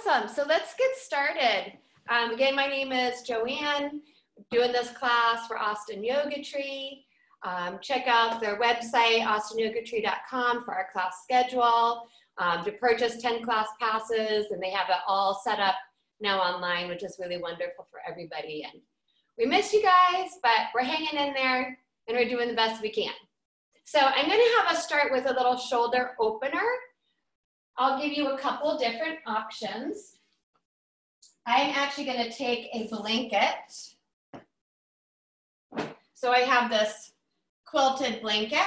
Awesome. So let's get started. Again, my name is Joanne. I'm doing this class for Austin Yoga Tree. Check out their website, austinyogatree.com, for our class schedule, to purchase 10 class passes, and they have it all set up now online, which is really wonderful for everybody. And we miss you guys, but we're hanging in there and we're doing the best we can. So I'm going to have us start with a little shoulder opener. I'll give you a couple different options. I'm actually going to take a blanket. So I have this quilted blanket,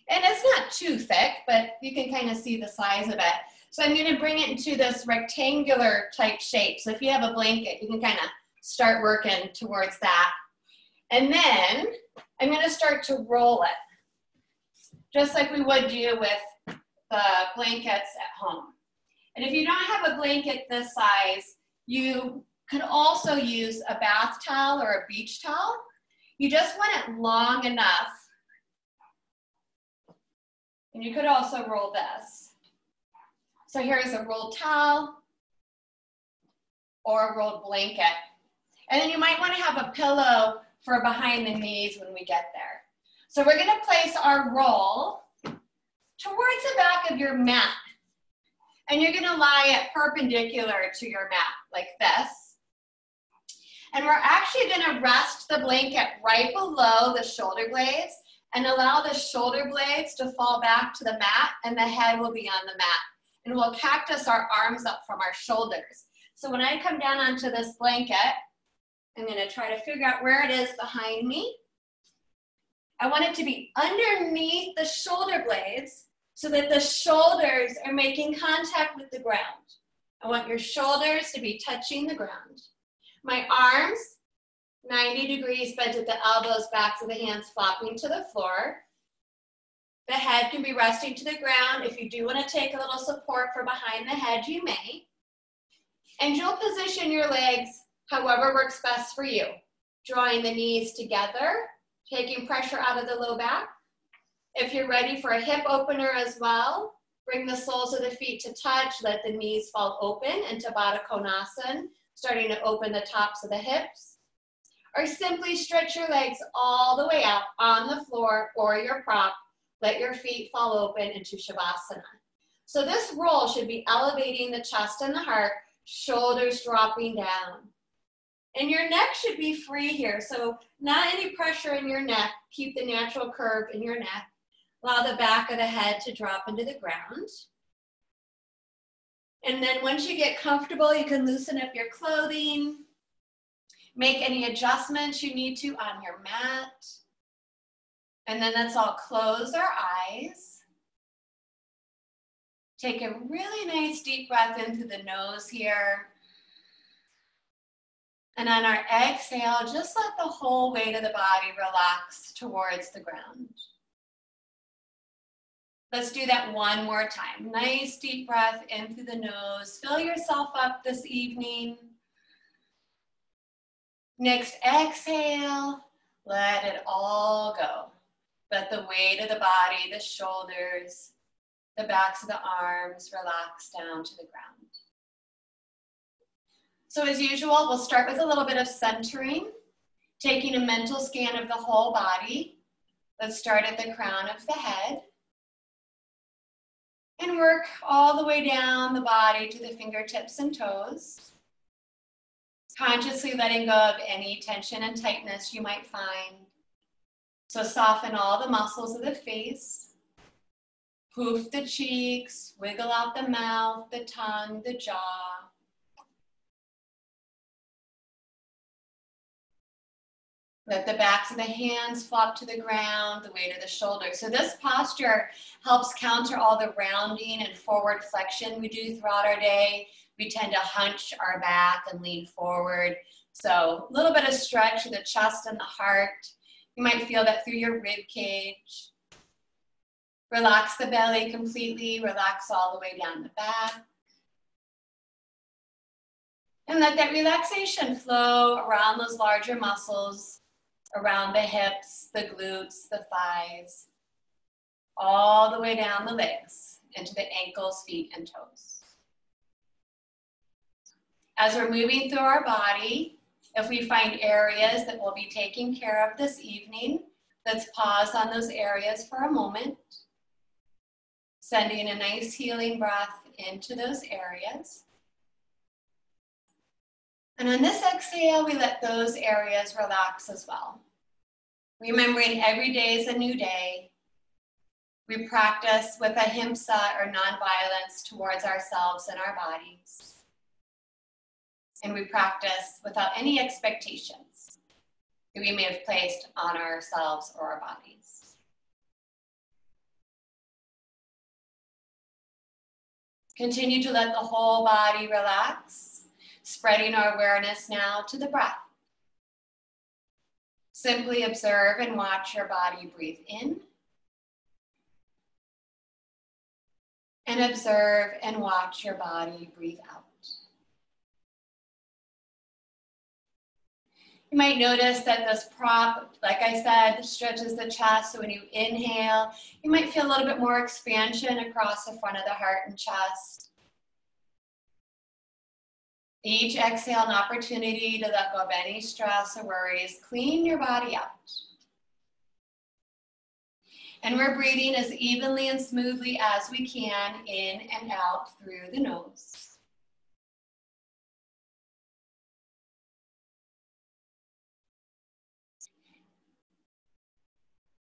and it's not too thick, but you can kind of see the size of it. So I'm going to bring it into this rectangular type shape. So if you have a blanket, you can kind of start working towards that. And then I'm going to start to roll it, just like we would do with the blankets at home. And if you don't have a blanket this size, you could also use a bath towel or a beach towel. You just want it long enough. And you could also roll this. So here's a rolled towel or a rolled blanket. And then you might want to have a pillow for behind the knees when we get there. So we're going to place our roll towards the back of your mat. And you're going to lie it perpendicular to your mat like this. And we're actually going to rest the blanket right below the shoulder blades and allow the shoulder blades to fall back to the mat, and the head will be on the mat. And we'll cactus our arms up from our shoulders. So when I come down onto this blanket, I'm going to try to figure out where it is behind me. I want it to be underneath the shoulder blades so that the shoulders are making contact with the ground. I want your shoulders to be touching the ground. My arms, 90 degrees bent at the elbows, backs of the hands flopping to the floor. The head can be resting to the ground. If you do want to take a little support for behind the head, you may. And you'll position your legs however works best for you. Drawing the knees together, taking pressure out of the low back. If you're ready for a hip opener as well, bring the soles of the feet to touch, let the knees fall open into Baddha Konasana, starting to open the tops of the hips. Or simply stretch your legs all the way out on the floor or your prop. Let your feet fall open into Shavasana. So this roll should be elevating the chest and the heart, shoulders dropping down. And your neck should be free here, so not any pressure in your neck. Keep the natural curve in your neck. Allow the back of the head to drop into the ground. And then once you get comfortable, you can loosen up your clothing. Make any adjustments you need to on your mat. And then let's all close our eyes. Take a really nice deep breath in through the nose here. And on our exhale, just let the whole weight of the body relax towards the ground. Let's do that one more time. Nice deep breath in through the nose. Fill yourself up this evening. Next exhale, let it all go. Let the weight of the body, the shoulders, the backs of the arms relax down to the ground. So as usual, we'll start with a little bit of centering, taking a mental scan of the whole body. Let's start at the crown of the head and work all the way down the body to the fingertips and toes. Consciously letting go of any tension and tightness you might find. So soften all the muscles of the face, poof the cheeks, wiggle out the mouth, the tongue, the jaw. Let the backs of the hands flop to the ground, the weight of the shoulders. So this posture helps counter all the rounding and forward flexion we do throughout our day. We tend to hunch our back and lean forward. So a little bit of stretch of the chest and the heart. You might feel that through your rib cage. Relax the belly completely. Relax all the way down the back. And let that relaxation flow around those larger muscles, around the hips, the glutes, the thighs, all the way down the legs into the ankles, feet, and toes. As we're moving through our body, if we find areas that we'll be taking care of this evening, let's pause on those areas for a moment, sending a nice healing breath into those areas. And on this exhale, we let those areas relax as well. Remembering every day is a new day. We practice with ahimsa or nonviolence towards ourselves and our bodies. And we practice without any expectations that we may have placed on ourselves or our bodies. Continue to let the whole body relax, spreading our awareness now to the breath. Simply observe and watch your body breathe in. And observe and watch your body breathe out. You might notice that this prop, like I said, stretches the chest. So when you inhale, you might feel a little bit more expansion across the front of the heart and chest. Each exhale, an opportunity to let go of any stress or worries. Clean your body out. And we're breathing as evenly and smoothly as we can in and out through the nose.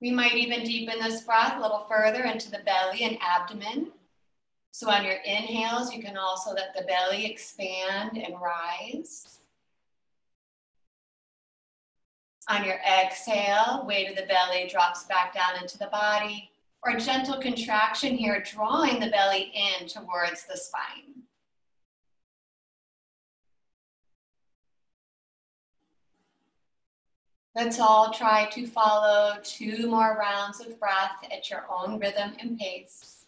We might even deepen this breath a little further into the belly and abdomen. So on your inhales, you can also let the belly expand and rise. On your exhale, weight of the belly drops back down into the body, or a gentle contraction here, drawing the belly in towards the spine. Let's all try to follow 2 more rounds of breath at your own rhythm and pace.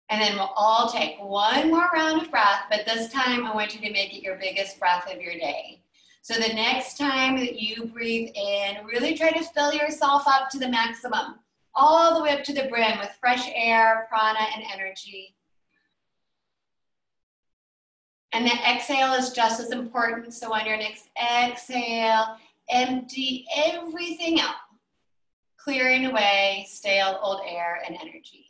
And then we'll all take 1 more round of breath, but this time I want you to make it your biggest breath of your day. So the next time that you breathe in, really try to fill yourself up to the maximum, all the way up to the brim with fresh air, prana, and energy. And the exhale is just as important. So on your next exhale, empty everything out, clearing away stale old air and energy.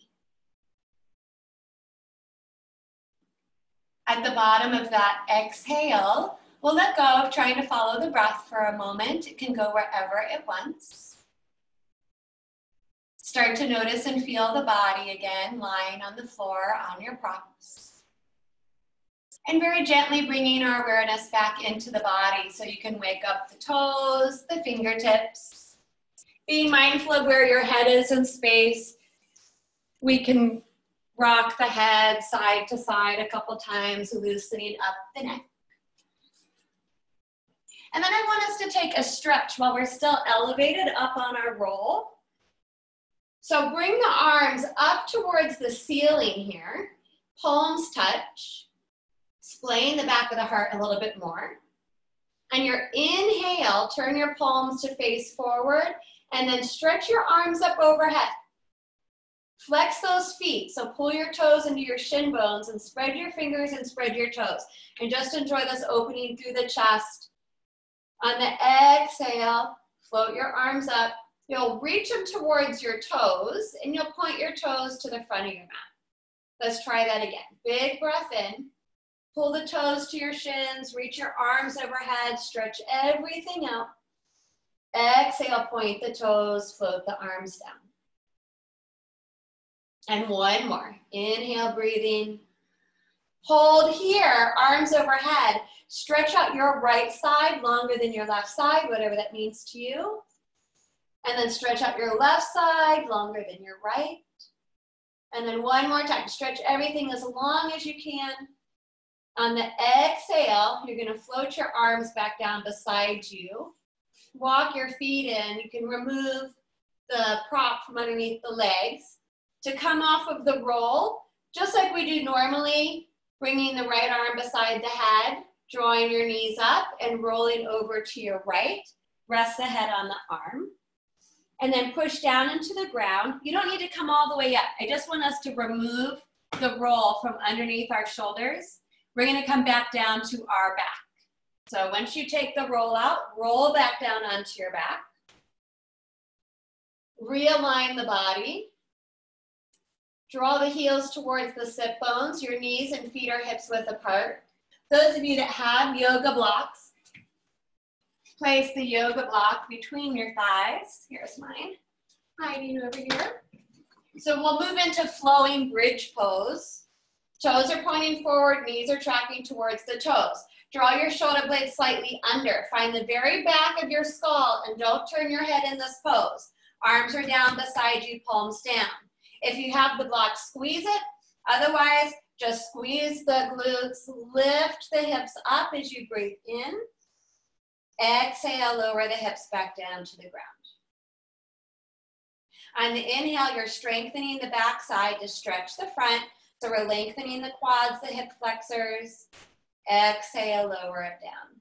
At the bottom of that exhale, we'll let go of trying to follow the breath for a moment. It can go wherever it wants. Start to notice and feel the body again, lying on the floor on your props. And very gently bringing our awareness back into the body so you can wake up the toes, the fingertips. Being mindful of where your head is in space. We can rock the head side to side a couple times, loosening up the neck. And then I want us to take a stretch while we're still elevated up on our roll. So bring the arms up towards the ceiling here, palms touch, splaying the back of the heart a little bit more. On your inhale, turn your palms to face forward and then stretch your arms up overhead. Flex those feet, so pull your toes into your shin bones and spread your fingers and spread your toes. And just enjoy this opening through the chest. On the exhale, float your arms up. You'll reach them towards your toes and you'll point your toes to the front of your mat. Let's try that again. Big breath in. Pull the toes to your shins, reach your arms overhead, stretch everything out. Exhale, point the toes, float the arms down. And 1 more. Inhale, breathing. Hold here, arms overhead. Stretch out your right side longer than your left side, whatever that means to you. And then stretch out your left side longer than your right. And then 1 more time. Stretch everything as long as you can. On the exhale, you're going to float your arms back down beside you. Walk your feet in. You can remove the prop from underneath the legs to come off of the roll, just like we do normally, bringing the right arm beside the head. Drawing your knees up and rolling over to your right. Rest the head on the arm. And then push down into the ground. You don't need to come all the way up. I just want us to remove the roll from underneath our shoulders. We're gonna come back down to our back. So once you take the roll out, roll back down onto your back. Realign the body. Draw the heels towards the sit bones. Your knees and feet are hips width apart. Those of you that have yoga blocks, place the yoga block between your thighs. Here's mine, hiding over here. So we'll move into flowing bridge pose. Toes are pointing forward, knees are tracking towards the toes. Draw your shoulder blades slightly under. Find the very back of your skull and don't turn your head in this pose. Arms are down beside you, palms down. If you have the block, squeeze it. Otherwise, just squeeze the glutes, lift the hips up as you breathe in. Exhale, lower the hips back down to the ground. On the inhale, you're strengthening the back side to stretch the front. So we're lengthening the quads, the hip flexors. Exhale, lower it down.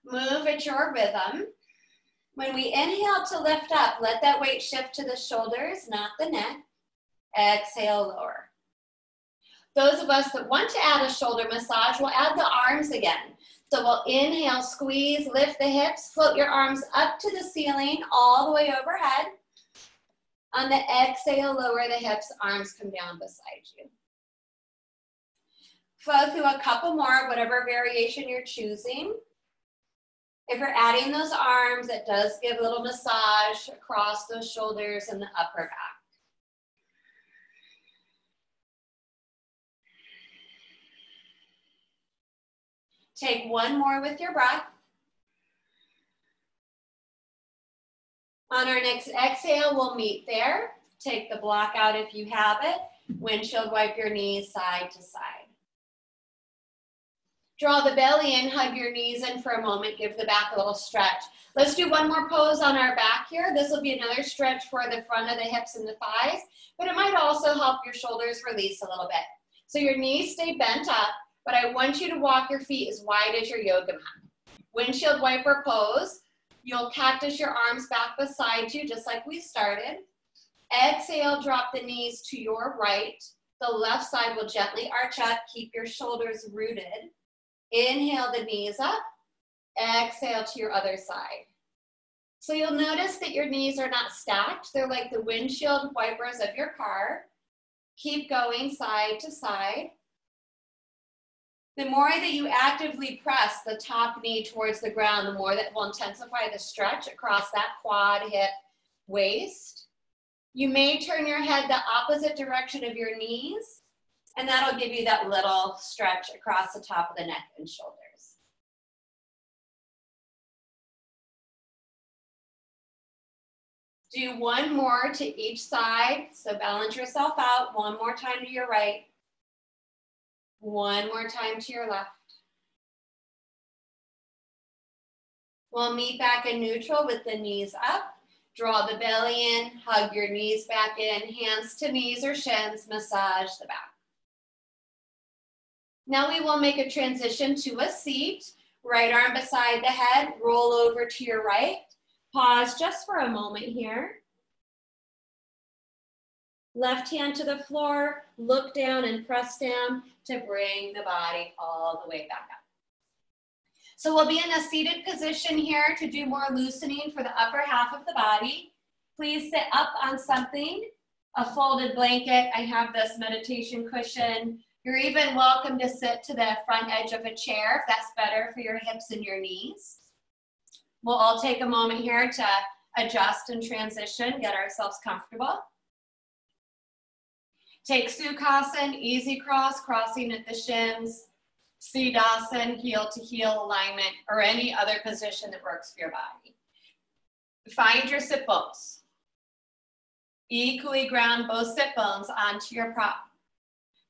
Move at your rhythm. When we inhale to lift up, let that weight shift to the shoulders, not the neck. Exhale, lower. Those of us that want to add a shoulder massage, we'll add the arms again. So we'll inhale, squeeze, lift the hips, float your arms up to the ceiling, all the way overhead. On the exhale, lower the hips, arms come down beside you. Flow through a couple more, whatever variation you're choosing. If you're adding those arms, it does give a little massage across those shoulders and the upper back. Take one more with your breath. On our next exhale, we'll meet there. Take the block out if you have it. Windshield wipe your knees side to side. Draw the belly in, hug your knees in for a moment, give the back a little stretch. Let's do one more pose on our back here. This will be another stretch for the front of the hips and the thighs, but it might also help your shoulders release a little bit. So your knees stay bent up, but I want you to walk your feet as wide as your yoga mat. Windshield wiper pose. You'll cactus your arms back beside you, just like we started. Exhale, drop the knees to your right. The left side will gently arch up. Keep your shoulders rooted. Inhale the knees up. Exhale to your other side. So you'll notice that your knees are not stacked. They're like the windshield wipers of your car. Keep going side to side. The more that you actively press the top knee towards the ground, the more that will intensify the stretch across that quad, hip, waist. You may turn your head the opposite direction of your knees, and that'll give you that little stretch across the top of the neck and shoulders. Do one more to each side. So balance yourself out. One more time to your right. One more time to your left. We'll meet back in neutral with the knees up. Draw the belly in, hug your knees back in, hands to knees or shins, massage the back. Now we will make a transition to a seat. Right arm beside the head, roll over to your right. Pause just for a moment here. Left hand to the floor, look down and press down to bring the body all the way back up. So we'll be in a seated position here to do more loosening for the upper half of the body. Please sit up on something, a folded blanket. I have this meditation cushion. You're even welcome to sit to the front edge of a chair if that's better for your hips and your knees. We'll all take a moment here to adjust and transition, get ourselves comfortable. Take Sukhasana, easy cross, crossing at the shins, Siddhasana, heel to heel alignment, or any other position that works for your body. Find your sit bones. Equally ground both sit bones onto your prop.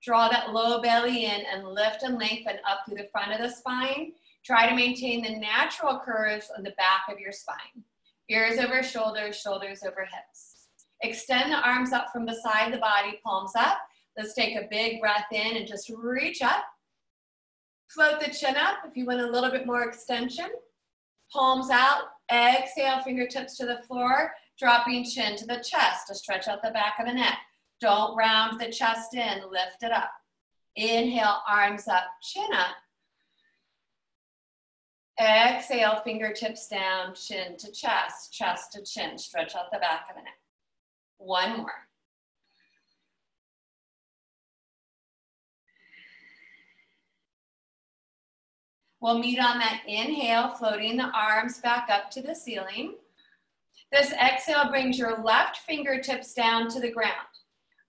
Draw that low belly in and lift and lengthen up through the front of the spine. Try to maintain the natural curves on the back of your spine. Ears over shoulders, shoulders over hips. Extend the arms up from beside the body, palms up. Let's take a big breath in and just reach up. Float the chin up if you want a little bit more extension. Palms out, exhale, fingertips to the floor, dropping chin to the chest to stretch out the back of the neck. Don't round the chest in, lift it up. Inhale, arms up, chin up. Exhale, fingertips down, chin to chest to chin. Stretch out the back of the neck. One more. We'll meet on that inhale, floating the arms back up to the ceiling. This exhale brings your left fingertips down to the ground.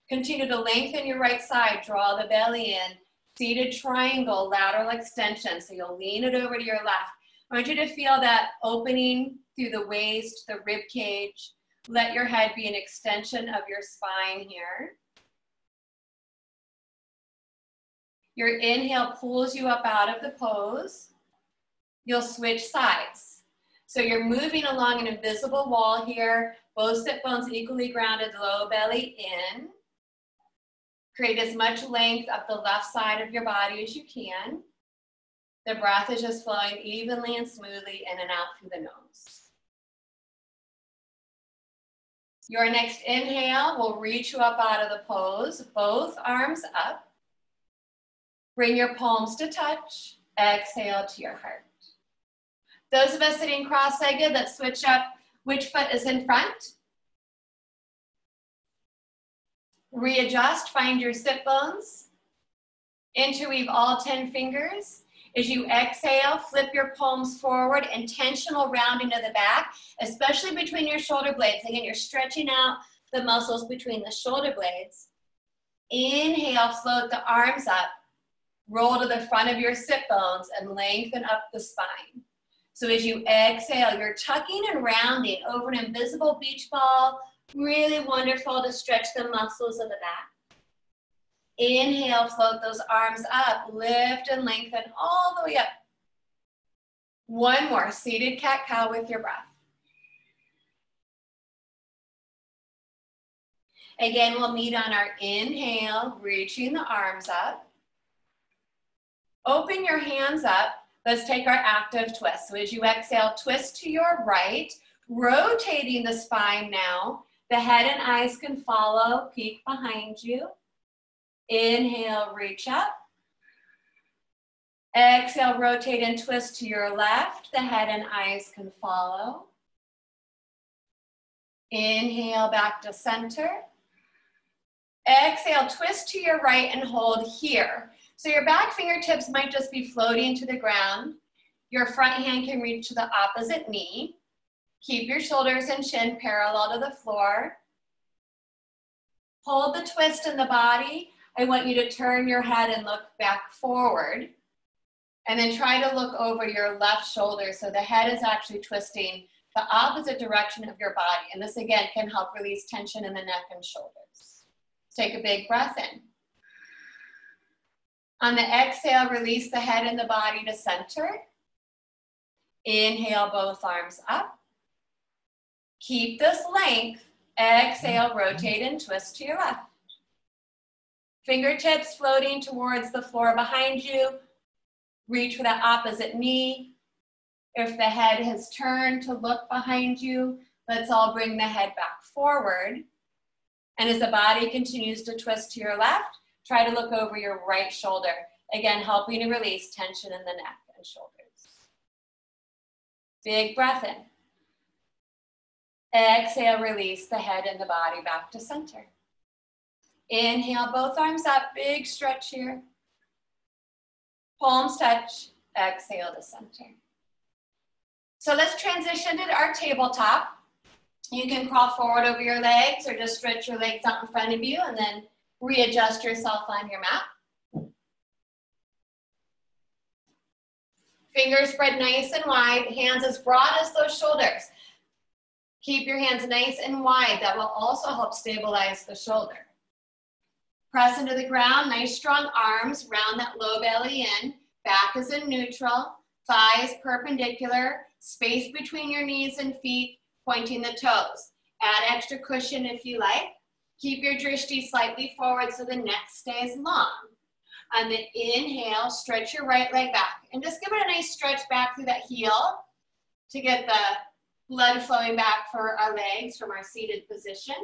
Continue to lengthen your right side, draw the belly in. Seated triangle, lateral extension. So you'll lean it over to your left. I want you to feel that opening through the waist, the rib cage. Let your head be an extension of your spine here. Your inhale pulls you up out of the pose. You'll switch sides. So you're moving along an invisible wall here. Both sit bones equally grounded, low belly in. Create as much length up the left side of your body as you can. The breath is just flowing evenly and smoothly in and out through the nose. Your next inhale will reach you up out of the pose, both arms up. Bring your palms to touch. Exhale to your heart. Those of us sitting cross-legged, let's switch up which foot is in front. Readjust, find your sit bones. Interweave all 10 fingers. As you exhale, flip your palms forward, intentional rounding to the back, especially between your shoulder blades. Again, you're stretching out the muscles between the shoulder blades. Inhale, float the arms up. Roll to the front of your sit bones and lengthen up the spine. So as you exhale, you're tucking and rounding over an invisible beach ball. Really wonderful to stretch the muscles of the back. Inhale, float those arms up, lift and lengthen all the way up. One more, seated cat-cow with your breath. Again, we'll meet on our inhale, reaching the arms up. Open your hands up. Let's take our active twist. So as you exhale, twist to your right, rotating the spine now. The head and eyes can follow, peek behind you. Inhale, reach up. Exhale, rotate and twist to your left. The head and eyes can follow. Inhale, back to center. Exhale, twist to your right and hold here. So your back fingertips might just be floating to the ground. Your front hand can reach to the opposite knee. Keep your shoulders and chin parallel to the floor. Hold the twist in the body. I want you to turn your head and look back forward. And then try to look over your left shoulder so the head is actually twisting the opposite direction of your body. And this again can help release tension in the neck and shoulders. Take a big breath in. On the exhale, release the head and the body to center. Inhale, both arms up. Keep this length. Exhale, rotate and twist to your left. Fingertips floating towards the floor behind you. Reach for that opposite knee. If the head has turned to look behind you, let's all bring the head back forward. And as the body continues to twist to your left, try to look over your right shoulder. Again, helping to release tension in the neck and shoulders. Big breath in. Exhale, release the head and the body back to center. Inhale, both arms up, big stretch here. Palms touch, exhale to center. So let's transition to our tabletop. You can crawl forward over your legs or just stretch your legs out in front of you and then readjust yourself on your mat. Fingers spread nice and wide, hands as broad as those shoulders. Keep your hands nice and wide. That will also help stabilize the shoulder. Press into the ground, nice strong arms, round that low belly in. Back is in neutral, thighs perpendicular, space between your knees and feet, pointing the toes. Add extra cushion if you like. Keep your drishti slightly forward so the neck stays long. On the inhale, stretch your right leg back. And just give it a nice stretch back through that heel to get the blood flowing back for our legs from our seated position.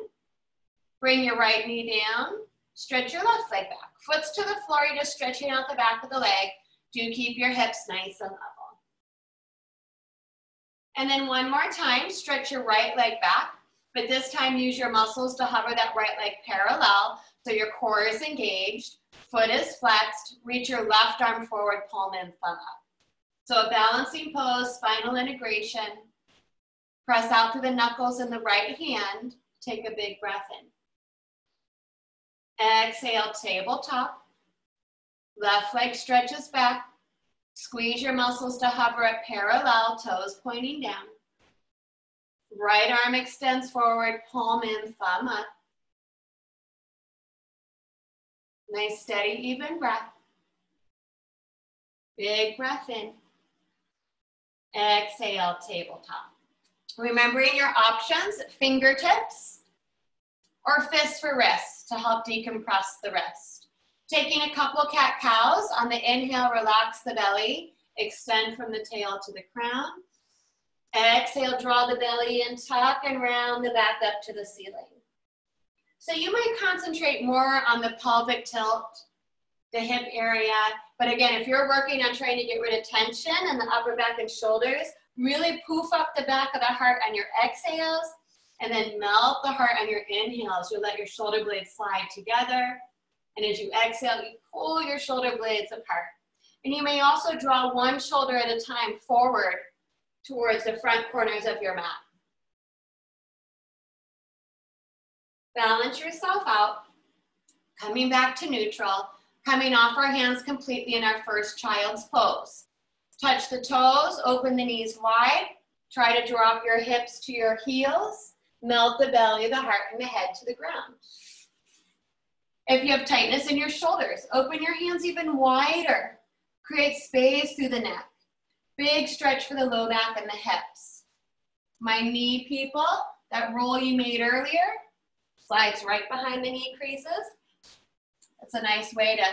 Bring your right knee down. Stretch your left leg back. Foot's to the floor, you're just stretching out the back of the leg. Do keep your hips nice and level. And then one more time, stretch your right leg back, but this time use your muscles to hover that right leg parallel so your core is engaged, foot is flexed, reach your left arm forward, palm in, thumb up. So a balancing pose, spinal integration. Press out through the knuckles in the right hand. Take a big breath in. Exhale, tabletop. Left leg stretches back. Squeeze your muscles to hover at parallel, toes pointing down. Right arm extends forward, palm in, thumb up. Nice, steady, even breath. Big breath in. Exhale, tabletop. Remembering your options, fingertips or fists for wrists to help decompress the wrist. Taking a couple cat-cows. On the inhale, relax the belly. Extend from the tail to the crown. Exhale, draw the belly in, tuck and round the back up to the ceiling. So you might concentrate more on the pelvic tilt, the hip area. But again, if you're working on trying to get rid of tension in the upper back and shoulders, really poof up the back of the heart on your exhales and then melt the heart on your inhales. You'll let your shoulder blades slide together. And as you exhale, you pull your shoulder blades apart. And you may also draw one shoulder at a time forward towards the front corners of your mat. Balance yourself out, coming back to neutral, coming off our hands completely in our first child's pose. Touch the toes, open the knees wide, try to drop your hips to your heels, melt the belly, the heart, and the head to the ground. If you have tightness in your shoulders, open your hands even wider. Create space through the neck. Big stretch for the low back and the hips. My knee people, that roll you made earlier, slides right behind the knee creases. It's a nice way to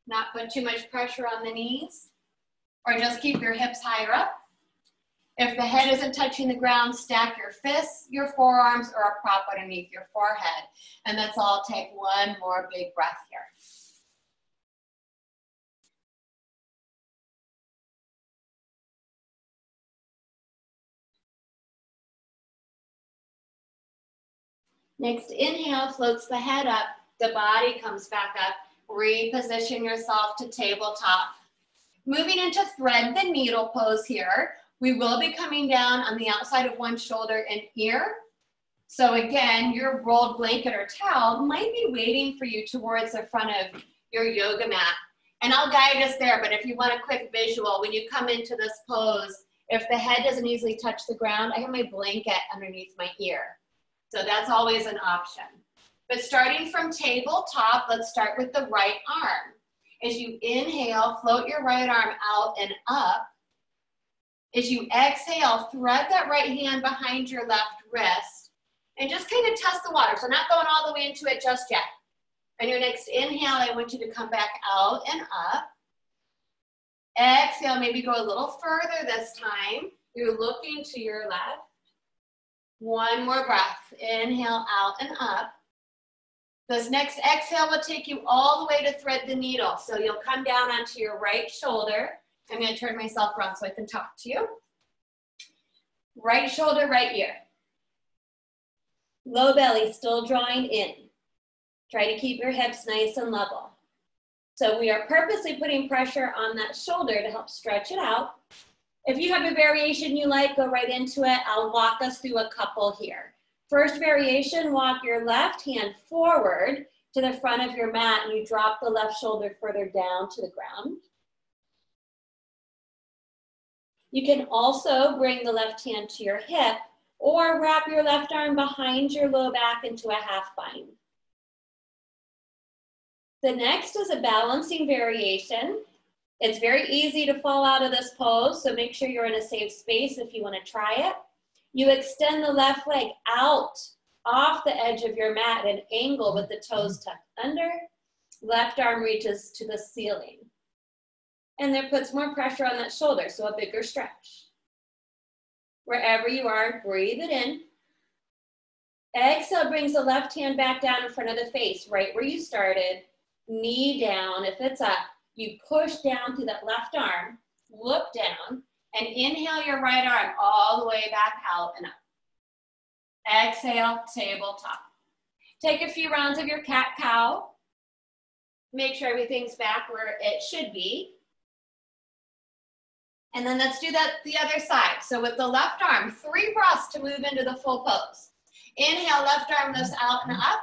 not put too much pressure on the knees, or just keep your hips higher up. If the head isn't touching the ground, stack your fists, your forearms, or a prop underneath your forehead. And let's all take one more big breath here. Next inhale floats the head up, the body comes back up. Reposition yourself to tabletop. Moving into thread the needle pose here. We will be coming down on the outside of one shoulder and ear. So again, your rolled blanket or towel might be waiting for you towards the front of your yoga mat. And I'll guide us there, but if you want a quick visual, when you come into this pose, if the head doesn't easily touch the ground, I have my blanket underneath my ear. So that's always an option. But starting from tabletop, let's start with the right arm. As you inhale, float your right arm out and up. As you exhale, thread that right hand behind your left wrist and just kind of test the water. So not going all the way into it just yet. On your next inhale, I want you to come back out and up. Exhale, maybe go a little further this time. You're looking to your left. One more breath. Inhale, out and up. This next exhale will take you all the way to thread the needle. So you'll come down onto your right shoulder. I'm going to turn myself around so I can talk to you. Right shoulder, right ear. Low belly still drawing in. Try to keep your hips nice and level. So we are purposely putting pressure on that shoulder to help stretch it out. If you have a variation you like, go right into it. I'll walk us through a couple here. First variation, walk your left hand forward to the front of your mat and you drop the left shoulder further down to the ground. You can also bring the left hand to your hip or wrap your left arm behind your low back into a half bind. The next is a balancing variation. It's very easy to fall out of this pose, so make sure you're in a safe space if you want to try it. You extend the left leg out off the edge of your mat at an angle with the toes tucked under. Left arm reaches to the ceiling. And that puts more pressure on that shoulder, so a bigger stretch. Wherever you are, breathe it in. Exhale brings the left hand back down in front of the face, right where you started. Knee down. If it's up, you push down through that left arm, look down, and inhale your right arm all the way back out and up. Exhale, tabletop. Take a few rounds of your cat-cow. Make sure everything's back where it should be. And then let's do that the other side. So with the left arm, 3 breaths to move into the full pose. Inhale, left arm lifts out and up.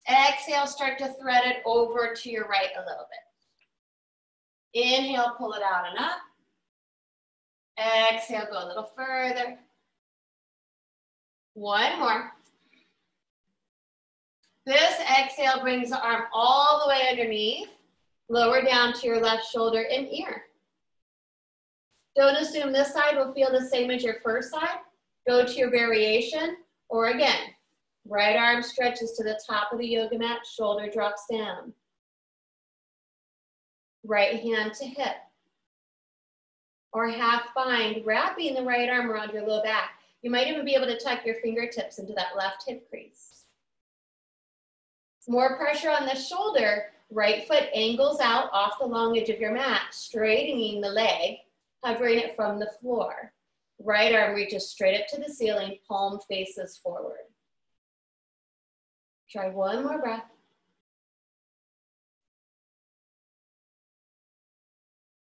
Exhale, start to thread it over to your right a little bit. Inhale, pull it out and up. Exhale, go a little further. One more. This exhale brings the arm all the way underneath. Lower down to your left shoulder and ear. Don't assume this side will feel the same as your first side. Go to your variation, or again, right arm stretches to the top of the yoga mat, shoulder drops down. Right hand to hip. Or half bind, wrapping the right arm around your low back. You might even be able to tuck your fingertips into that left hip crease. More pressure on the shoulder, right foot angles out off the long edge of your mat, straightening the leg, hovering it from the floor. Right arm reaches straight up to the ceiling, palm faces forward. Try one more breath.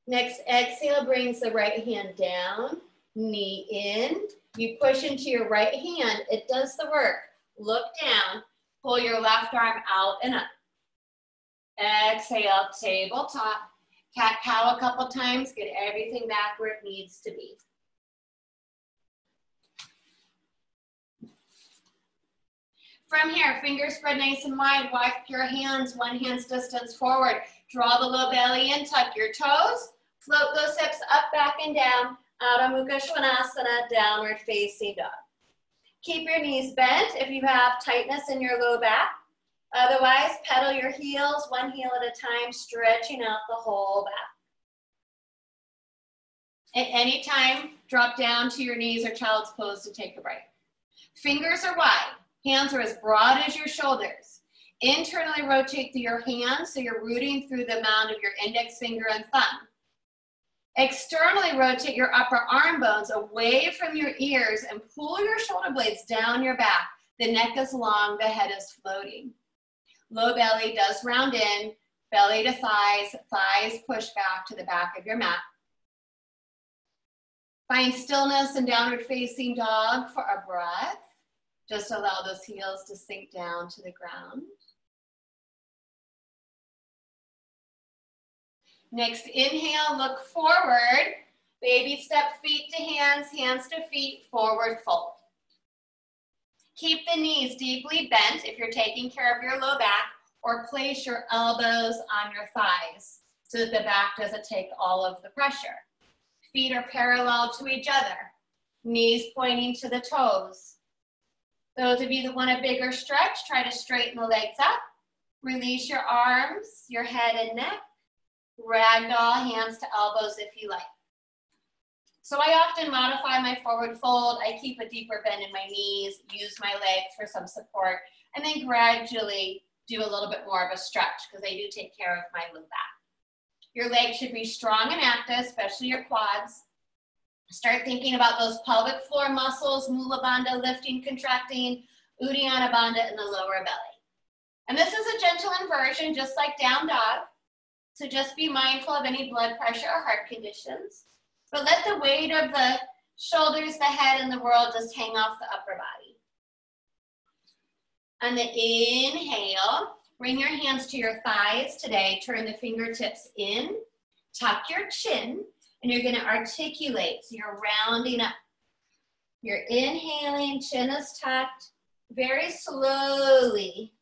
Next exhale brings the right hand down, knee in. You push into your right hand, it does the work. Look down, pull your left arm out and up. Exhale, tabletop. Cat-cow a couple times, get everything back where it needs to be. From here, fingers spread nice and wide, walk your hands 1 hand's distance forward. Draw the low belly in, tuck your toes, float those hips up, back, and down. Adho Mukha Svanasana, downward facing dog. Keep your knees bent if you have tightness in your low back. Otherwise, pedal your heels 1 heel at a time, stretching out the whole back. At any time, drop down to your knees or child's pose to take a break. Fingers are wide. Hands are as broad as your shoulders. Internally rotate through your hands so you're rooting through the mound of your index finger and thumb. Externally rotate your upper arm bones away from your ears and pull your shoulder blades down your back. The neck is long, the head is floating. Low belly does round in, belly to thighs, thighs push back to the back of your mat. Find stillness in downward facing dog for a breath. Just allow those heels to sink down to the ground. Next, inhale, look forward. Baby step feet to hands, hands to feet, forward fold. Keep the knees deeply bent if you're taking care of your low back, or place your elbows on your thighs so that the back doesn't take all of the pressure. Feet are parallel to each other, knees pointing to the toes. Those of you that want a bigger stretch, try to straighten the legs up. Release your arms, your head and neck. Ragdoll, hands to elbows if you like. So I often modify my forward fold. I keep a deeper bend in my knees, use my legs for some support, and then gradually do a little bit more of a stretch because they do take care of my low back. Your legs should be strong and active, especially your quads. Start thinking about those pelvic floor muscles, Mula Bandha lifting, contracting, Uddiyana Bandha in the lower belly. And this is a gentle inversion, just like down dog. So just be mindful of any blood pressure or heart conditions. But let the weight of the shoulders, the head, and the world just hang off the upper body. On the inhale, bring your hands to your thighs today. Turn the fingertips in, tuck your chin, and you're gonna articulate. So you're rounding up. You're inhaling, chin is tucked, very slowly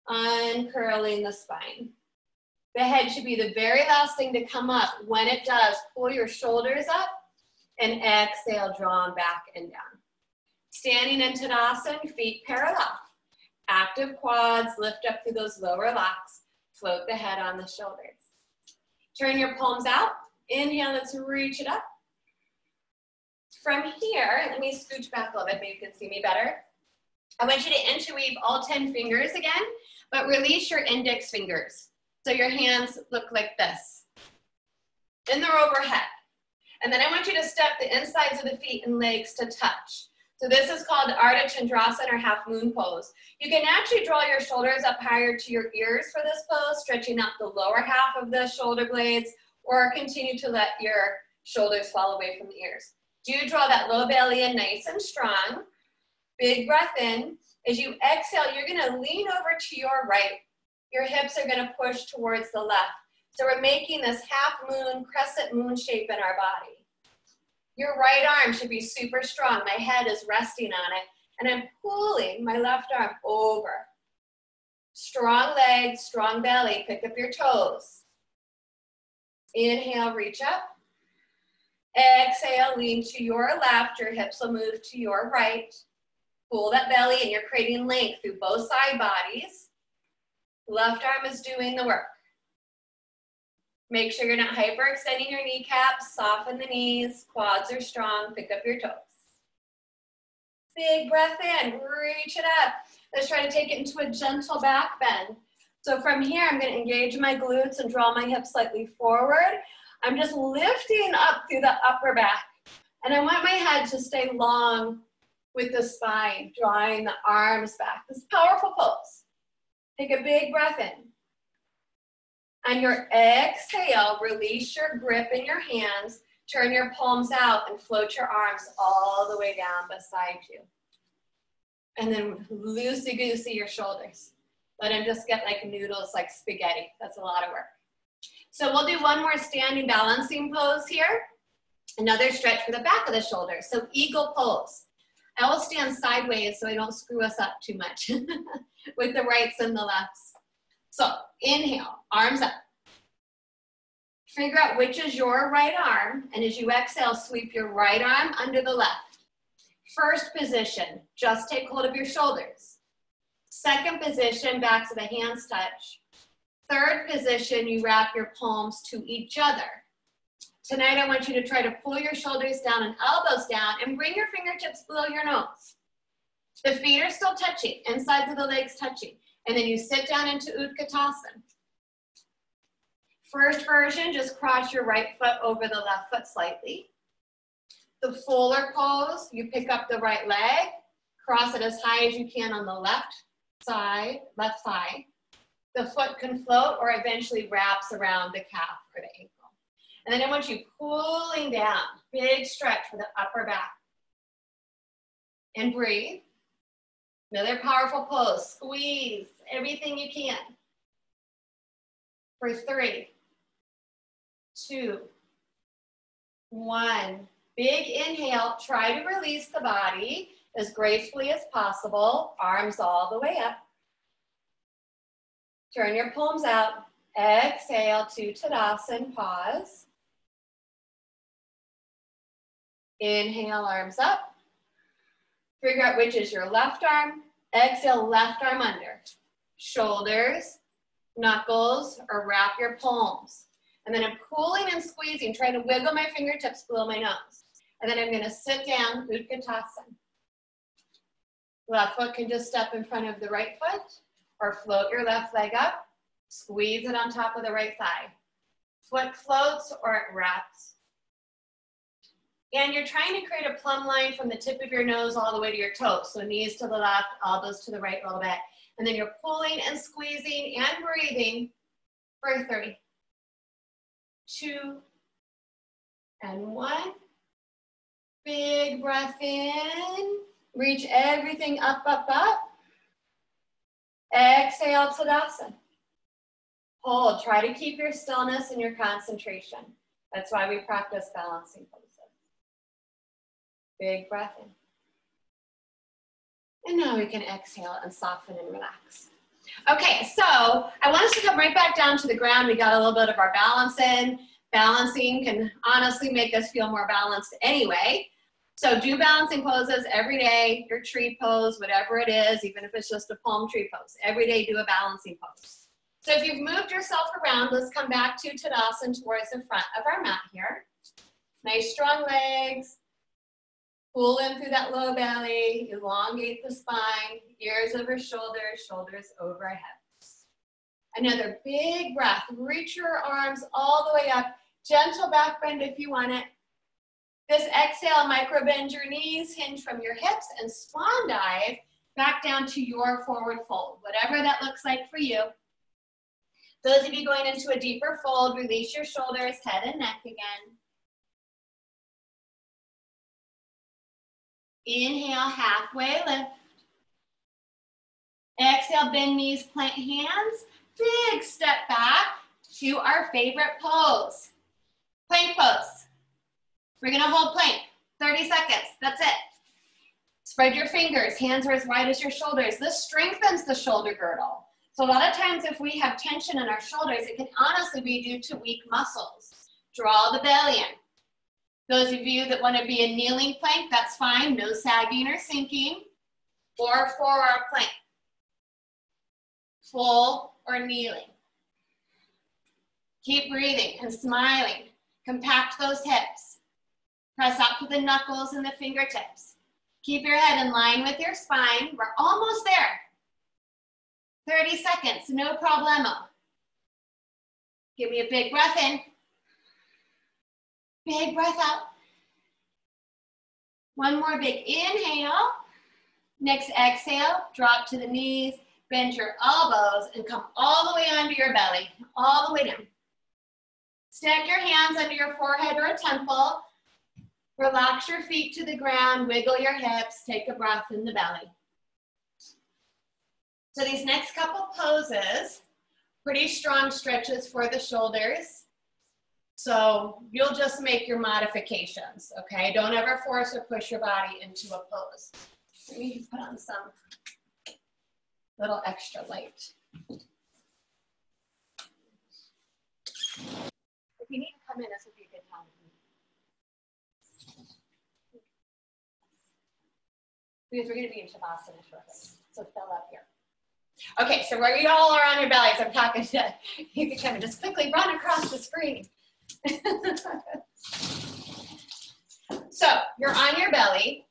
uncurling the spine. The head should be the very last thing to come up. When it does, pull your shoulders up and exhale, drawn back and down. Standing in Tadasana, feet parallel. Active quads, lift up through those lower locks. Float the head on the shoulders. Turn your palms out. Inhale, let's reach it up. From here, let me scooch back a little bit, maybe you can see me better. I want you to interweave all 10 fingers again, but release your index fingers. So your hands look like this. Then they're overhead. And then I want you to step the insides of the feet and legs to touch. So this is called Ardha Chandrasana or half moon pose. You can actually draw your shoulders up higher to your ears for this pose, stretching out the lower half of the shoulder blades, or continue to let your shoulders fall away from the ears. Do draw that low belly in nice and strong. Big breath in. As you exhale, you're gonna lean over to your right. Your hips are gonna push towards the left. So we're making this half moon, crescent moon shape in our body. Your right arm should be super strong. My head is resting on it, and I'm pulling my left arm over. Strong legs, strong belly, pick up your toes. Inhale, reach up. Exhale, lean to your left. Your hips will move to your right. Pull that belly, and you're creating length through both side bodies. Left arm is doing the work. Make sure you're not hyperextending your kneecaps. Soften the knees. Quads are strong. Pick up your toes. Big breath in. Reach it up. Let's try to take it into a gentle back bend. So from here, I'm going to engage my glutes and draw my hips slightly forward. I'm just lifting up through the upper back. And I want my head to stay long with the spine, drawing the arms back. This powerful pose. Take a big breath in. On your exhale, release your grip in your hands, turn your palms out and float your arms all the way down beside you. And then loosey-goosey your shoulders. Let them just get like noodles, like spaghetti. That's a lot of work. So we'll do one more standing balancing pose here. Another stretch for the back of the shoulders. So eagle pose. I will stand sideways so I don't screw us up too much with the rights and the lefts. So inhale, arms up. Figure out which is your right arm, and as you exhale, sweep your right arm under the left. First position, just take hold of your shoulders. Second position, backs of the hands touch. Third position, you wrap your palms to each other. Tonight, I want you to try to pull your shoulders down and elbows down and bring your fingertips below your nose. The feet are still touching, insides of the legs touching. And then you sit down into Utkatasana. First version, just cross your right foot over the left foot slightly. The fuller pose, you pick up the right leg, cross it as high as you can on the left side, left thigh. The foot can float or eventually wraps around the calf or the ankle. And then I want you pulling down, big stretch for the upper back. And breathe. Another powerful pose, squeeze everything you can. For 3, 2, 1. Big inhale, try to release the body as gracefully as possible, arms all the way up. Turn your palms out, exhale to Tadasana, pause. Inhale, arms up. Figure out which is your left arm. Exhale, left arm under. Shoulders, knuckles, or wrap your palms. And then I'm pulling and squeezing, trying to wiggle my fingertips below my nose. And then I'm going to sit down, Utkatasana. Left foot can just step in front of the right foot, or float your left leg up, squeeze it on top of the right thigh. Foot floats or it wraps. And you're trying to create a plumb line from the tip of your nose all the way to your toes. So knees to the left, elbows to the right a little bit. And then you're pulling and squeezing and breathing for 3, 2, and 1. Big breath in. Reach everything up, up, up. Exhale, Tadasana. Hold. Try to keep your stillness and your concentration. That's why we practice balancing poses. Big breath in. And now we can exhale and soften and relax. Okay, so I want us to come right back down to the ground. We got a little bit of our balance in. Balancing can honestly make us feel more balanced anyway. So do balancing poses every day, your tree pose, whatever it is, even if it's just a palm tree pose. Every day do a balancing pose. So if you've moved yourself around, let's come back to Tadasana towards the front of our mat here. Nice strong legs. Pull in through that low belly, elongate the spine, ears over shoulders, shoulders over hips. Another big breath. Reach your arms all the way up. Gentle back bend if you want it. This exhale, micro bend your knees, hinge from your hips, and swan dive back down to your forward fold, whatever that looks like for you. Those of you going into a deeper fold, release your shoulders, head and neck again. Inhale, halfway lift. Exhale, bend knees, plant hands. Big step back to our favorite pose. Plank pose. We're gonna hold plank, 30 seconds, that's it. Spread your fingers, hands are as wide as your shoulders. This strengthens the shoulder girdle. So a lot of times if we have tension in our shoulders, it can honestly be due to weak muscles. Draw the belly in. Those of you that want to be a kneeling plank, that's fine. No sagging or sinking. Or forearm plank. Full or kneeling. Keep breathing and smiling. Compact those hips. Press out to the knuckles and the fingertips. Keep your head in line with your spine. We're almost there. 30 seconds, no problemo. Give me a big breath in. Big breath out. One more big inhale. Next exhale, drop to the knees, bend your elbows, and come all the way under your belly, all the way down. Stack your hands under your forehead or a temple. Relax your feet to the ground, wiggle your hips, take a breath in the belly. So these next couple poses, pretty strong stretches for the shoulders. So you'll just make your modifications, okay? Don't ever force or push your body into a pose. Let me put on some little extra light. If you need to come in, this would be a good time. Because we're gonna be in Shavasana shortly, so fill up here. Okay, so where you all are on your bellies, I'm talking to, you can kind of just quickly run across the screen. So you're on your belly.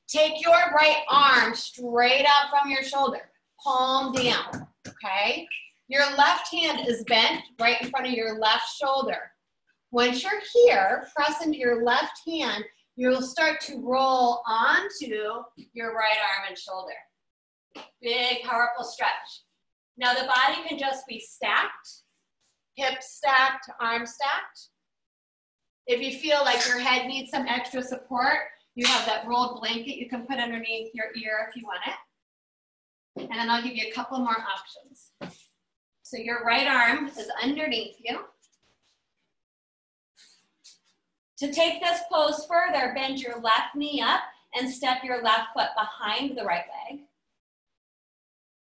Take your right arm straight out from your shoulder, palm down, okay? Your left hand is bent right in front of your left shoulder. Once you're here, press into your left hand, you'll start to roll onto your right arm and shoulder. Big, powerful stretch. Now the body can just be stacked, hips stacked, arms stacked. If you feel like your head needs some extra support, you have that rolled blanket you can put underneath your ear if you want it. And then I'll give you a couple more options. So your right arm is underneath you. To take this pose further, bend your left knee up and step your left foot behind the right leg.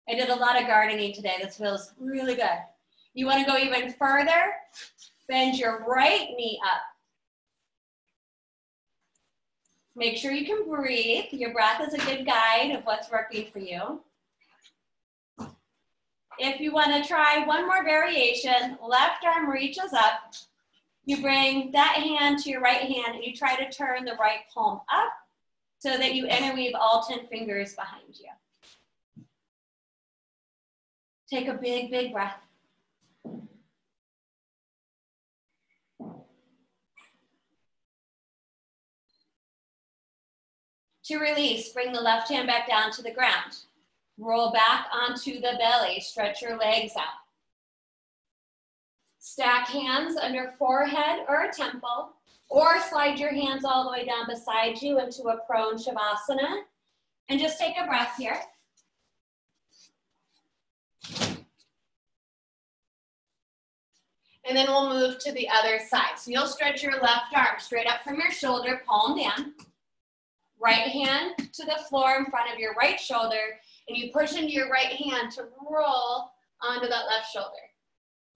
I did a lot of gardening today. This feels really good. You want to go even further? Bend your right knee up. Make sure you can breathe. Your breath is a good guide of what's working for you. If you want to try one more variation, left arm reaches up. You bring that hand to your right hand and you try to turn the right palm up so that you interweave all 10 fingers behind you. Take a big, big breath. To release, bring the left hand back down to the ground. Roll back onto the belly, stretch your legs out. Stack hands under forehead or a temple, or slide your hands all the way down beside you into a prone Shavasana. And just take a breath here. And then we'll move to the other side. So you'll stretch your left arm straight up from your shoulder, palm down. Right hand to the floor in front of your right shoulder, and you push into your right hand to roll onto that left shoulder.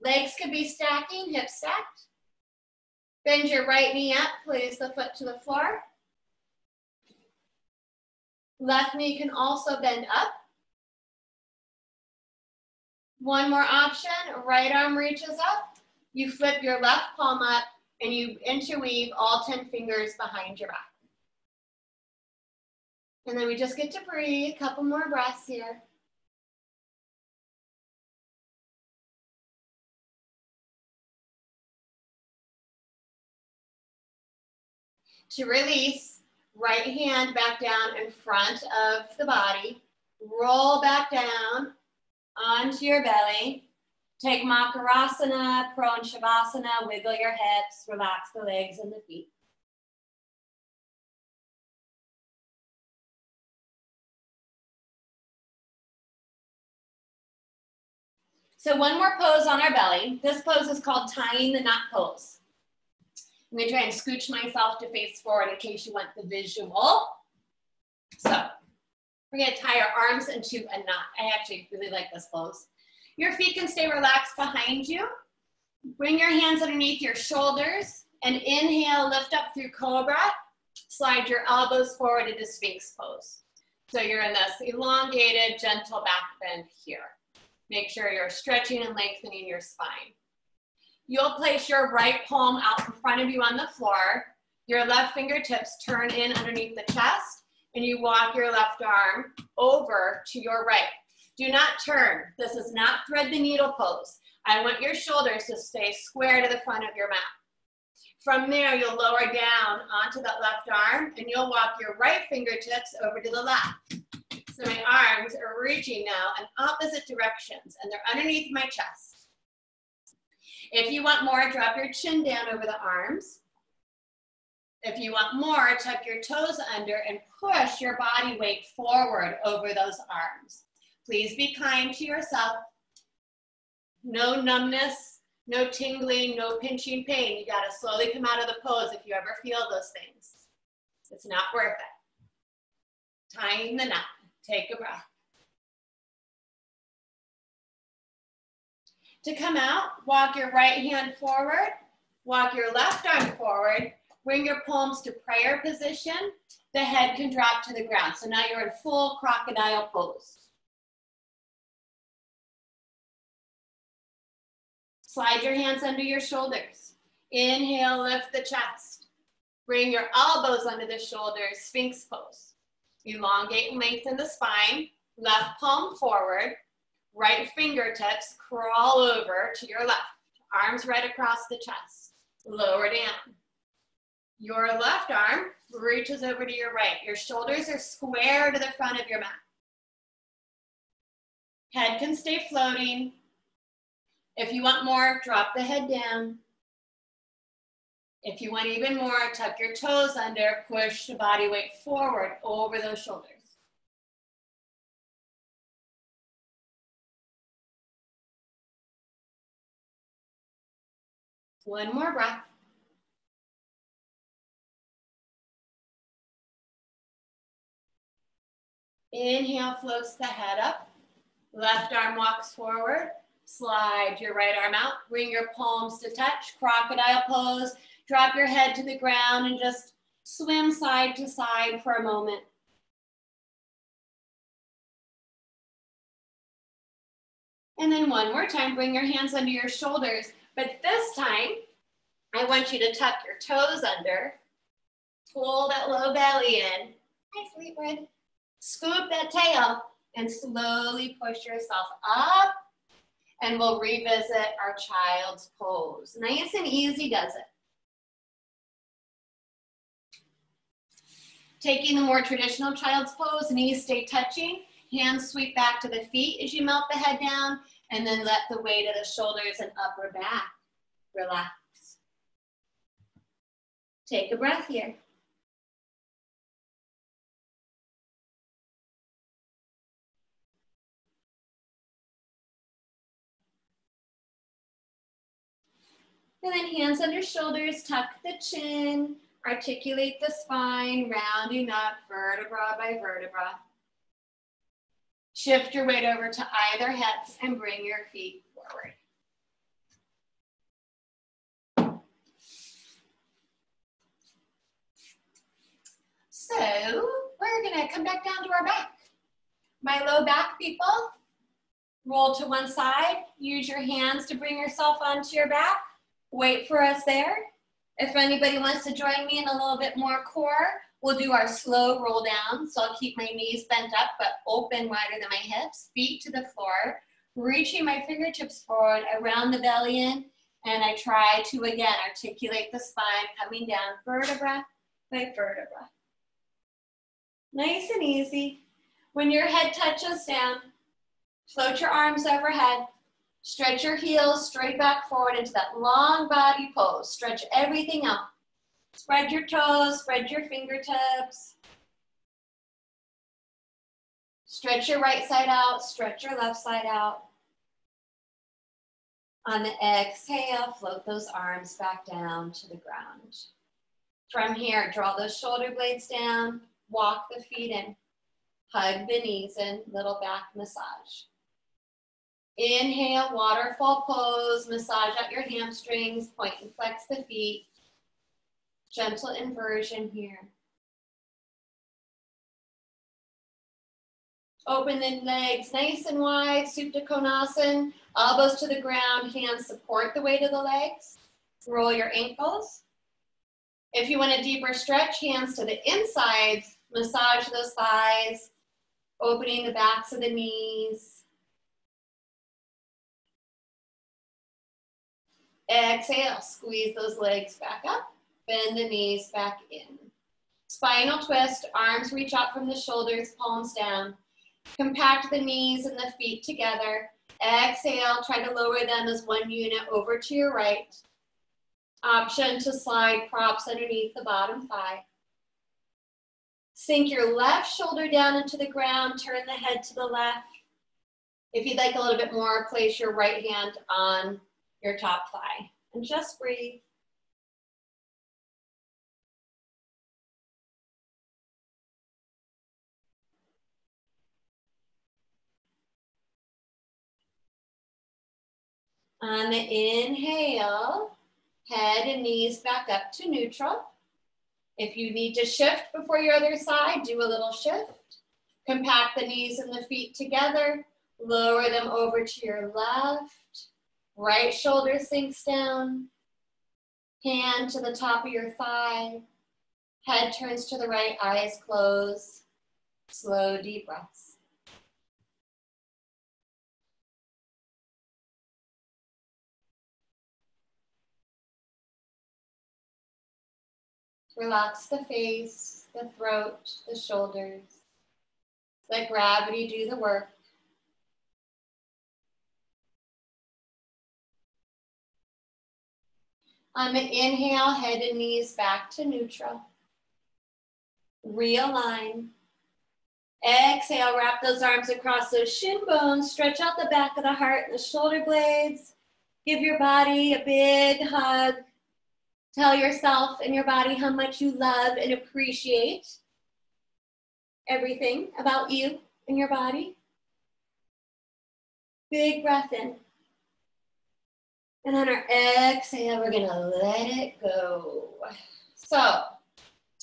Legs could be stacking, hips stacked. Bend your right knee up, place the foot to the floor. Left knee can also bend up. One more option, right arm reaches up. You flip your left palm up and you interweave all 10 fingers behind your back. And then we just get to breathe, a couple more breaths here. To release, right hand back down in front of the body. Roll back down onto your belly. Take Makarasana, prone Shavasana, wiggle your hips, relax the legs and the feet. So one more pose on our belly. This pose is called tying the knot pose. I'm gonna try and scooch myself to face forward in case you want the visual. So we're gonna tie our arms into a knot. I actually really like this pose. Your feet can stay relaxed behind you. Bring your hands underneath your shoulders and inhale, lift up through Cobra. Slide your elbows forward into Sphinx pose. So you're in this elongated, gentle back bend here. Make sure you're stretching and lengthening your spine. You'll place your right palm out in front of you on the floor. Your left fingertips turn in underneath the chest, and you walk your left arm over to your right. Do not turn. This is not thread the needle pose. I want your shoulders to stay square to the front of your mat. From there, you'll lower down onto that left arm, and you'll walk your right fingertips over to the left. So my arms are reaching now in opposite directions, and they're underneath my chest. If you want more, drop your chin down over the arms. If you want more, tuck your toes under and push your body weight forward over those arms. Please be kind to yourself. No numbness, no tingling, no pinching pain. You gotta slowly come out of the pose if you ever feel those things. It's not worth it. Tying the knot. Take a breath. To come out, walk your right hand forward, walk your left arm forward, bring your palms to prayer position. The head can drop to the ground. So now you're in full crocodile pose. Slide your hands under your shoulders. Inhale, lift the chest. Bring your elbows under the shoulders, Sphinx pose. Elongate and lengthen the spine, left palm forward, right fingertips crawl over to your left, arms right across the chest, lower down. Your left arm reaches over to your right. Your shoulders are square to the front of your mat. Head can stay floating. If you want more, drop the head down. If you want even more, tuck your toes under, push the body weight forward over those shoulders. One more breath. Inhale, floats the head up. Left arm walks forward. Slide your right arm out. Bring your palms to touch, crocodile pose. Drop your head to the ground and just swim side to side for a moment. And then one more time, bring your hands under your shoulders. But this time, I want you to tuck your toes under, pull that low belly in. Hi, Fleetwood. Scoop that tail and slowly push yourself up. And we'll revisit our child's pose. Nice and easy does it. Taking the more traditional child's pose, knees stay touching, hands sweep back to the feet as you melt the head down, and then let the weight of the shoulders and upper back relax. Take a breath here. And then hands under shoulders, tuck the chin, articulate the spine, rounding up vertebra by vertebra. Shift your weight over to either hips and bring your feet forward. So we're gonna come back down to our back. My low back people, Roll to one side. Use your hands to bring yourself onto your back. Wait for us there. If anybody wants to join me in a little bit more core, we'll do our slow roll down. So I'll keep my knees bent up, but open wider than my hips, feet to the floor, reaching my fingertips forward around the belly in, and I try to, again, articulate the spine, coming down vertebra by vertebra. Nice and easy. When your head touches down, float your arms overhead. Stretch your heels straight back forward into that long body pose. Stretch everything out. Spread your toes, spread your fingertips. Stretch your right side out, stretch your left side out. On the exhale, float those arms back down to the ground. From here, draw those shoulder blades down, walk the feet in, hug the knees in, little back massage. Inhale, waterfall pose, massage out your hamstrings, point and flex the feet. Gentle inversion here. Open the legs nice and wide, Supta Konasana, elbows to the ground, hands support the weight of the legs. Roll your ankles. If you want a deeper stretch, hands to the insides, massage those thighs, opening the backs of the knees. Exhale, squeeze those legs back up, bend the knees back in. Spinal twist, arms reach out from the shoulders, palms down. Compact the knees and the feet together. Exhale, try to lower them as one unit over to your right. Option to slide props underneath the bottom thigh. Sink your left shoulder down into the ground, turn the head to the left. If you'd like a little bit more, place your right hand on your top thigh and just breathe. On the inhale, head and knees back up to neutral. If you need to shift before your other side, do a little shift. Compact the knees and the feet together. Lower them over to your left. Right shoulder sinks down. Hand to the top of your thigh. Head turns to the right, eyes closed. Slow, deep breaths. Relax the face, the throat, the shoulders. Let gravity do the work. On the inhale, head and knees back to neutral. Realign. Exhale, wrap those arms across those shin bones. Stretch out the back of the heart and the shoulder blades. Give your body a big hug. Tell yourself and your body how much you love and appreciate everything about you and your body. Big breath in. And on our exhale, we're gonna let it go. So,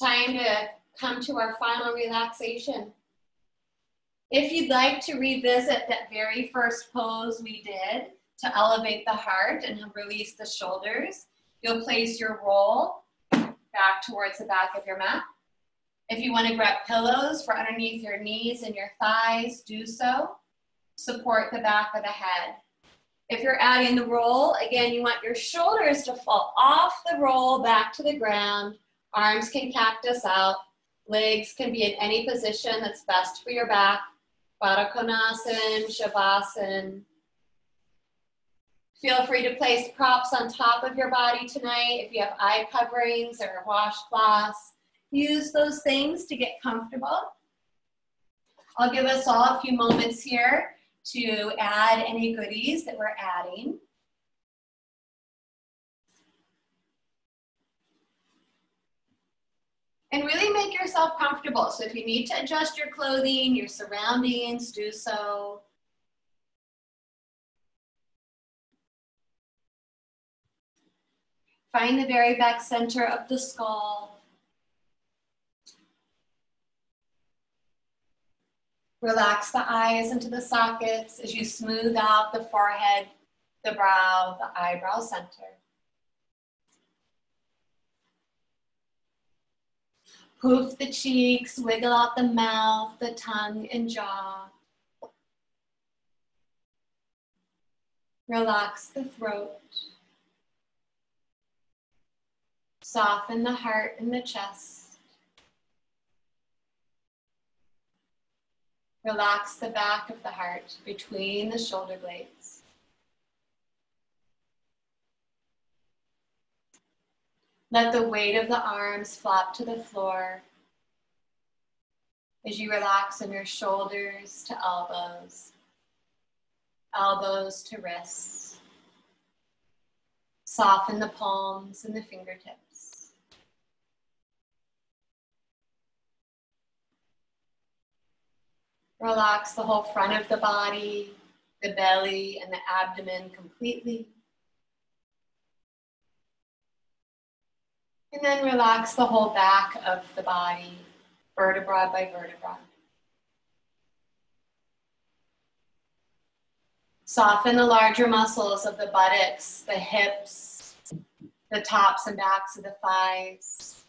time to come to our final relaxation. If you'd like to revisit that very first pose we did to elevate the heart and release the shoulders, you'll place your roll back towards the back of your mat. If you want to grab pillows for underneath your knees and your thighs, do so. Support the back of the head. If you're adding the roll, again, you want your shoulders to fall off the roll back to the ground. Arms can cactus out. Legs can be in any position that's best for your back. Baddha Konasana, Shavasana. Feel free to place props on top of your body tonight. If you have eye coverings or washcloths, use those things to get comfortable. I'll give us all a few moments here to add any goodies that we're adding. And really make yourself comfortable. So if you need to adjust your clothing, your surroundings, do so. Find the very back center of the skull. Relax the eyes into the sockets as you smooth out the forehead, the brow, the eyebrow center. Poof the cheeks, wiggle out the mouth, the tongue, and jaw. Relax the throat. Soften the heart and the chest. Relax the back of the heart between the shoulder blades. Let the weight of the arms flop to the floor as you relax from your shoulders to elbows, elbows to wrists. Soften the palms and the fingertips. Relax the whole front of the body, the belly and the abdomen completely. And then relax the whole back of the body, vertebra by vertebra. Soften the larger muscles of the buttocks, the hips, the tops and backs of the thighs.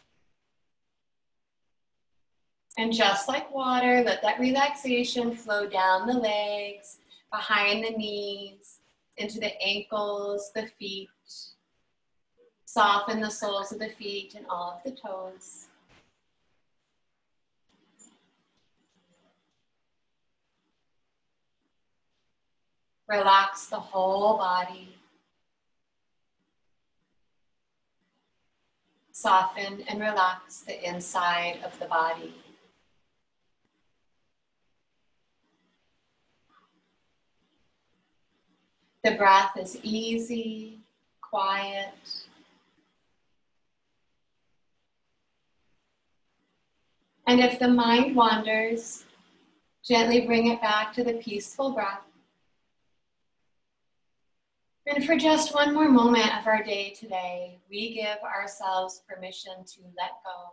And just like water, let that relaxation flow down the legs, behind the knees, into the ankles, the feet. Soften the soles of the feet and all of the toes. Relax the whole body. Soften and relax the inside of the body. The breath is easy, quiet. And if the mind wanders, gently bring it back to the peaceful breath. And for just one more moment of our day today, we give ourselves permission to let go,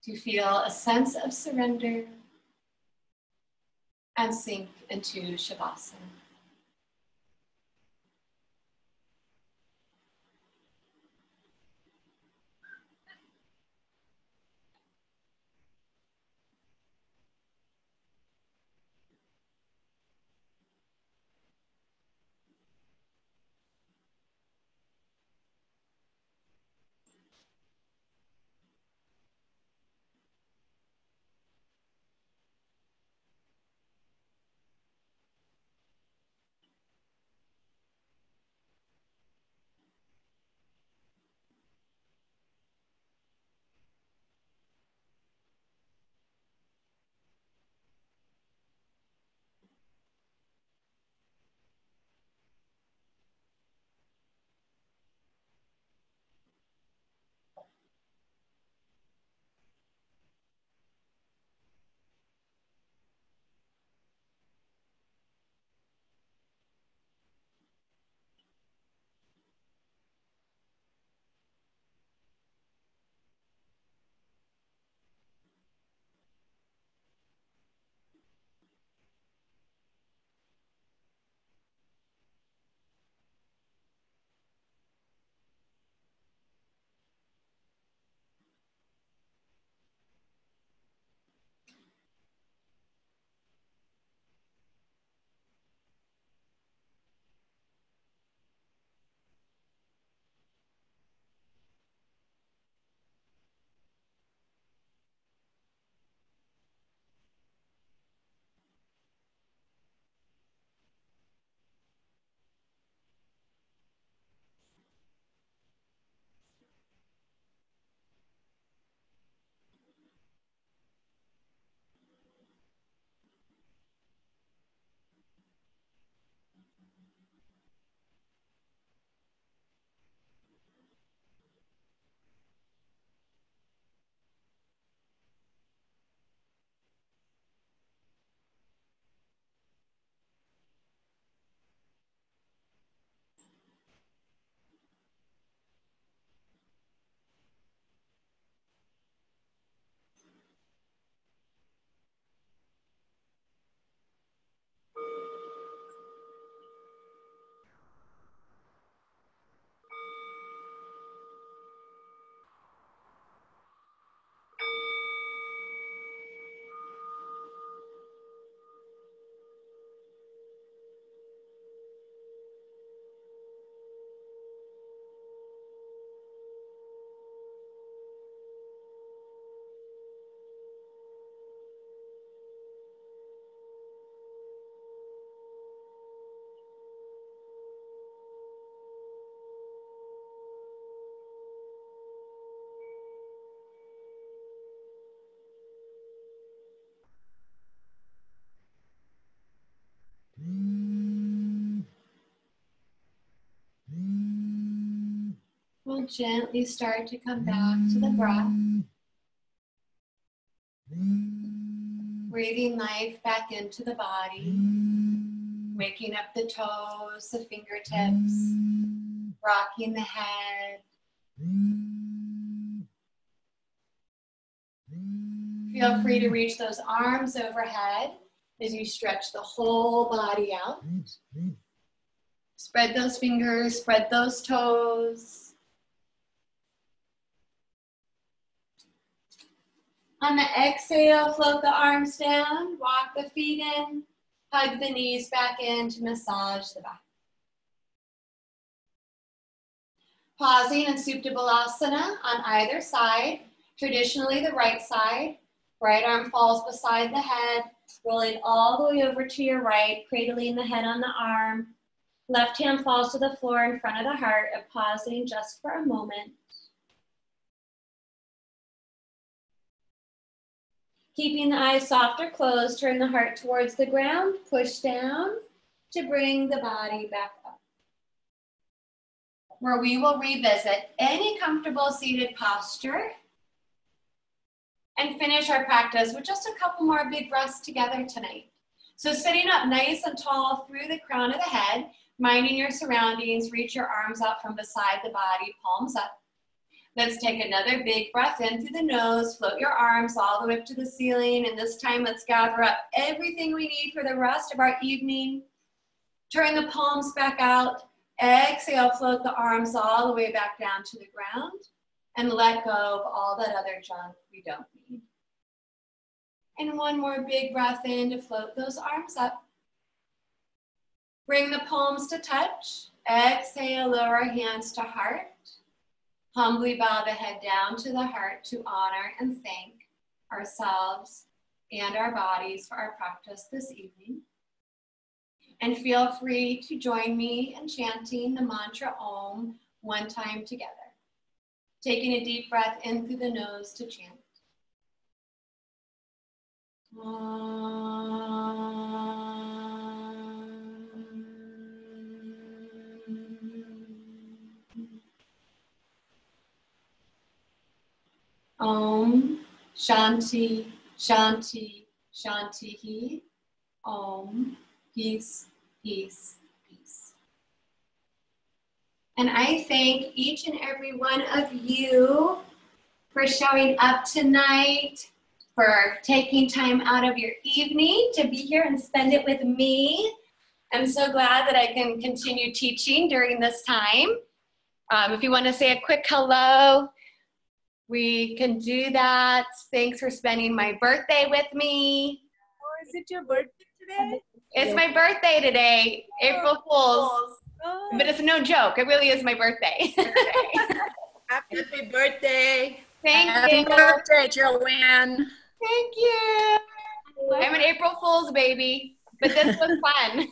to feel a sense of surrender and sink into Shavasana. We'll gently start to come back to the breath. Breathing life back into the body. Waking up the toes, the fingertips. Rocking the head. Feel free to reach those arms overhead as you stretch the whole body out. Spread those fingers, spread those toes. On the exhale, float the arms down, walk the feet in, hug the knees back in to massage the back. Pausing in Supta Balasana on either side, traditionally the right side. Right arm falls beside the head, rolling all the way over to your right, cradling the head on the arm. Left hand falls to the floor in front of the heart, and pausing just for a moment. Keeping the eyes soft or closed, turn the heart towards the ground, push down to bring the body back up. Where we will revisit any comfortable seated posture and finish our practice with just a couple more big breaths together tonight. So sitting up nice and tall through the crown of the head, minding your surroundings, reach your arms out from beside the body, palms up. Let's take another big breath in through the nose, float your arms all the way up to the ceiling, and this time let's gather up everything we need for the rest of our evening. Turn the palms back out, exhale, float the arms all the way back down to the ground, and let go of all that other junk we don't need. And one more big breath in to float those arms up. Bring the palms to touch. Exhale, lower hands to heart. Humbly bow the head down to the heart to honor and thank ourselves and our bodies for our practice this evening. And feel free to join me in chanting the mantra Om one time together. Taking a deep breath in through the nose to chant. Om Shanti Shanti Shanti Om Peace Peace Peace. And I thank each and every one of you for showing up tonight, for taking time out of your evening to be here and spend it with me. I'm so glad that I can continue teaching during this time. If you want to say a quick hello, we can do that. Thanks for spending my birthday with me. Oh, is it your birthday today? It's my birthday today, April Fool's. Oh. But it's no joke. It really is my birthday. Happy birthday. Thank Happy you. birthday, Joanne. Thank you. I'm an April Fool's baby, but this was fun.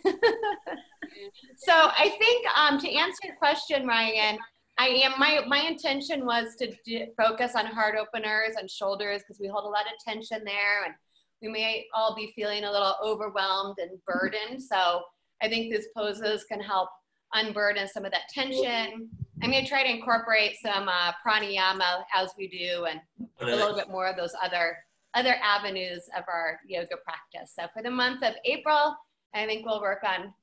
So I think to answer your question, Ryan, my intention was to focus on heart openers and shoulders because we hold a lot of tension there, and we may all be feeling a little overwhelmed and burdened. So I think these poses can help unburden some of that tension. I'm going to try to incorporate some pranayama as we do, and a little bit more of those other avenues of our yoga practice. So for the month of April, I think we'll work on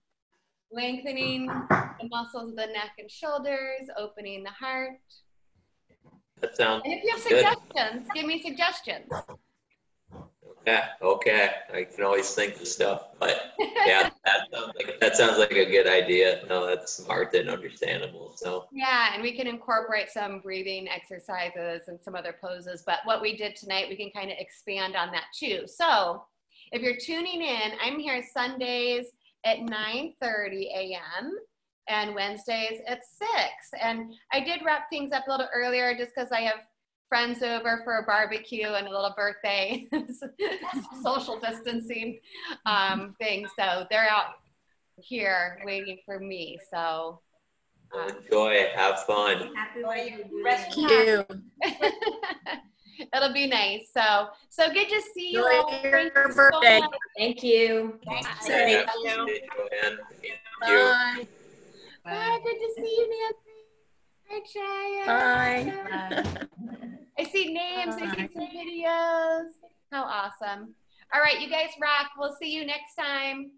lengthening the muscles of the neck and shoulders, opening the heart. That sounds And if you have good. suggestions, give me suggestions. Okay. I can always think of stuff, but yeah, that sounds like a good idea. No, that's smart and understandable. So Yeah, and we can incorporate some breathing exercises and some other poses, but what we did tonight, we can kind of expand on that too. So if you're tuning in, I'm here Sundays at 9:30 a.m. and Wednesdays at 6. And I did wrap things up a little earlier just because I have friends over for a barbecue and a little birthday social distancing thing. So they're out here waiting for me. So enjoy, have fun. Happy rescue. It'll be nice. So good to see you. Enjoy your birthday. Thank you. Thanks. Yeah, Thank you. Joanne. Thank you. Bye. Bye. Good to see you, Nancy. Hi, Cheyenne. Bye. I see names. I see some videos. How awesome. All right, you guys rock. We'll see you next time.